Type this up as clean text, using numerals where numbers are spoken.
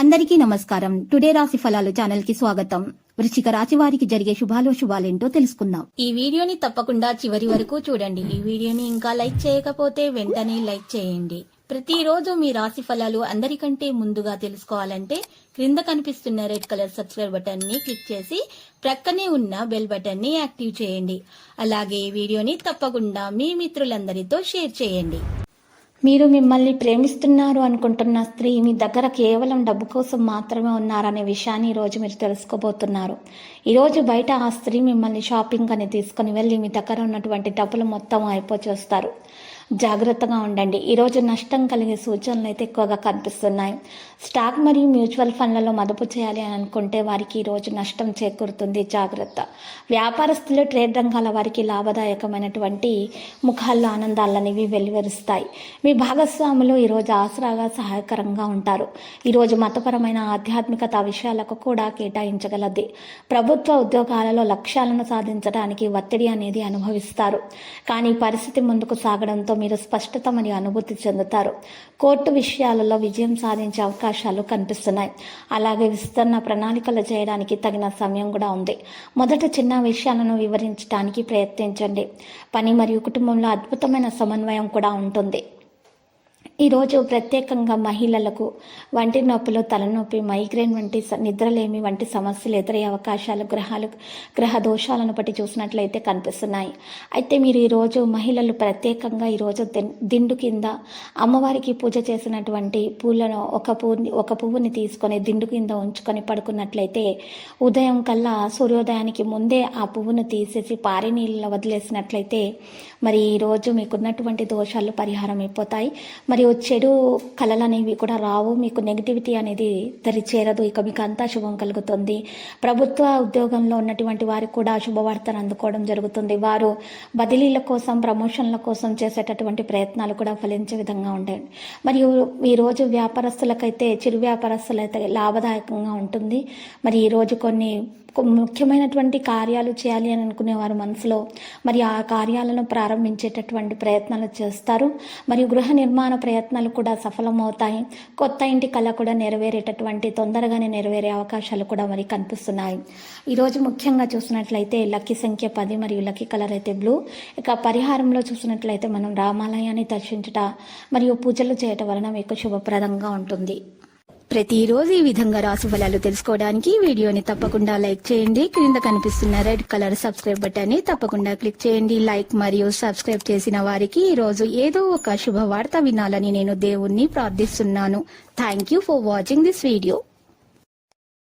అందరికీ నమస్కారం. టుడే రాశి ఫలాలు ఛానల్ కి స్వాగతం. వృశ్చిక రాశి వారికి జరిగే శుభాలేంటో తెలుసుకుందాం. ఈ వీడియోని తప్పకుండా చివరి వరకు చూడండి. ఈ వీడియోని ఇంకా లైక్ చేయకపోతే వెంటనే లైక్ చేయండి. ప్రతిరోజు మీ రాశి ఫలాలు అందరికంటే ముందుగా తెలుసుకోవాలంటే క్రింద కనిపిస్తున్న రెడ్ కలర్ సబ్స్క్రైబ్ బటన్ ని క్లిక్ చేసి ప్రక్కనే ఉన్న బెల్ బటన్ ని యాక్టివ్ చేయండి. అలాగే ఈ వీడియోని తప్పకుండా మీ మిత్రులందరితో షేర్ చేయండి. మీరు మిమ్మల్ని ప్రేమిస్తున్నారు అనుకుంటున్న స్త్రీ మీ దగ్గర కేవలం డబ్బు కోసం మాత్రమే ఉన్నారనే విషయాన్ని ఈరోజు మీరు తెలుసుకోబోతున్నారు. ఈరోజు బయట ఆ స్త్రీ మిమ్మల్ని షాపింగ్ అని తీసుకుని వెళ్ళి మీ దగ్గర ఉన్నటువంటి డబ్బులు మొత్తం అయిపోచేస్తారు. జాగ్రత్తగా ఉండండి. ఈరోజు నష్టం కలిగే సూచనలు అయితే ఎక్కువగా కనిపిస్తున్నాయి. స్టాక్ మరియు మ్యూచువల్ ఫండ్లలో మదుపు చేయాలి అని అనుకుంటే వారికి ఈరోజు నష్టం చేకూరుతుంది. జాగ్రత్త. వ్యాపారస్తులు, ట్రేడ్ రంగాల వారికి లాభదాయకమైనటువంటి ముఖాల్లో ఆనందాలనేవి వెలువరుస్తాయి. మీ భాగస్వాములు ఈరోజు ఆసరాగా సహాయకరంగా ఉంటారు. ఈరోజు మతపరమైన ఆధ్యాత్మికత విషయాలకు కూడా కేటాయించగలది. ప్రభుత్వ ఉద్యోగాలలో లక్ష్యాలను సాధించడానికి ఒత్తిడి అనేది అనుభవిస్తారు. కానీ పరిస్థితి ముందుకు సాగడంతో మీరు స్పష్టత మరియు అనుభూతి చెందుతారు. కోర్టు విషయాలలో విజయం సాధించే అవకాశాలు కనిపిస్తున్నాయి. అలాగే విస్తరణ ప్రణాళికలు చేయడానికి తగిన సమయం కూడా ఉంది. మొదట చిన్న విషయాలను వివరించడానికి ప్రయత్నించండి. పని మరియు కుటుంబంలో అద్భుతమైన సమన్వయం కూడా ఉంటుంది. ఈరోజు ప్రత్యేకంగా మహిళలకు వంటి నొప్పులు, తలనొప్పి, మైగ్రేన్ వంటి నిద్రలేమి వంటి సమస్యలు ఎదురయ్యే అవకాశాలు గ్రహ దోషాలను బట్టి చూసినట్లయితే కనిపిస్తున్నాయి. అయితే మీరు ఈరోజు మహిళలు ప్రత్యేకంగా ఈరోజు దిండు కింద అమ్మవారికి పూజ చేసినటువంటి పూలను ఒక పువ్వుని తీసుకొని దిండు కింద ఉంచుకొని పడుకున్నట్లయితే ఉదయం కల్లా సూర్యోదయానికి ముందే ఆ పువ్వును తీసేసి పారే నీళ్ళలో వదిలేసినట్లయితే మరి ఈరోజు మీకున్నటువంటి దోషాలు పరిహారం అయిపోతాయి. మరియు చెడు కళలు అనేవి కూడా రావు. మీకు నెగిటివిటీ అనేది దరిచేరదు. ఇక మీకు అంతా శుభం కలుగుతుంది. ప్రభుత్వ ఉద్యోగంలో ఉన్నటువంటి వారికి కూడా శుభవార్తను అందుకోవడం జరుగుతుంది. వారు బదిలీల కోసం, ప్రమోషన్ల కోసం చేసేటటువంటి ప్రయత్నాలు కూడా ఫలించే విధంగా ఉంటాయి. మరియు ఈరోజు వ్యాపారస్తులకైతే, చిరు వ్యాపారస్తులైతే లాభదాయకంగా ఉంటుంది. మరి ఈరోజు కొన్ని ముఖ్యమైనటువంటి కార్యాలు చేయాలి అని అనుకునేవారు మనసులో మరి ఆ కార్యాలను ప్రారంభించేటటువంటి ప్రయత్నాలు చేస్తారు. మరియు గృహ నిర్మాణ ప్రయత్నాలు కూడా సఫలమవుతాయి. కొత్త ఇంటి కళ కూడా తొందరగానే నెరవేరే అవకాశాలు కూడా మరి కనిపిస్తున్నాయి. ఈరోజు ముఖ్యంగా చూసినట్లయితే లక్కీ సంఖ్య 10 మరియు లక్కీ కలర్ అయితే బ్లూ. ఇక పరిహారంలో చూసినట్లయితే మనం రామాలయాన్ని దర్శించుట మరియు పూజలు చేయటం వలన మీకు శుభప్రదంగా ఉంటుంది. ప్రతిరోజు ఈ విధంగా రాశి ఫలాలు తెలుసుకోవడానికి వీడియోని తప్పకుండా లైక్ చేయండి. క్రింద కనిపిస్తున్న రెడ్ కలర్ సబ్స్క్రైబ్ బటన్ ని తప్పకుండా క్లిక్ చేయండి. లైక్ మరియు సబ్స్క్రైబ్ చేసిన వారికి ఈ రోజు ఏదో ఒక శుభవార్త వినాలని నేను దేవుణ్ణి ప్రార్థిస్తున్నాను. Thank you for watching this video.